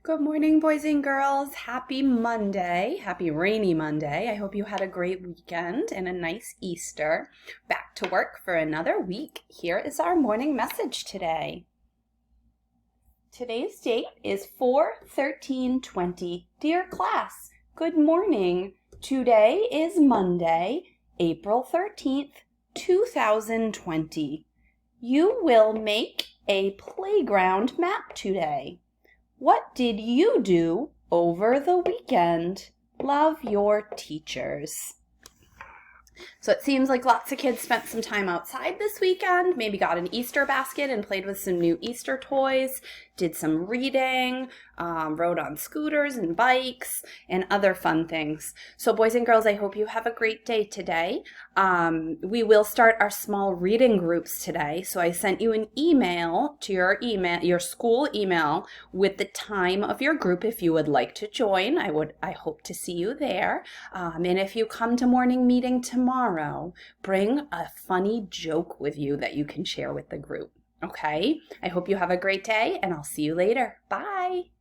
Good morning, boys and girls. Happy Monday. Happy rainy Monday. I hope you had a great weekend and a nice Easter. Back to work for another week. Here is our morning message today. Today's date is 4/13/20. Dear class, good morning. Today is Monday, April 13th, 2020. You will make a playground map today. What did you do over the weekend? Love, your teachers. So it seems like lots of kids spent some time outside this weekend, maybe got an Easter basket and played with some new Easter toys, did some reading, rode on scooters and bikes, and other fun things. So boys and girls, I hope you have a great day today. We will start our small reading groups today. So I sent you an email to your school email with the time of your group if you would like to join. I hope to see you there. And if you come to morning meeting tomorrow, bring a funny joke with you that you can share with the group. Okay? I hope you have a great day, and I'll see you later. Bye.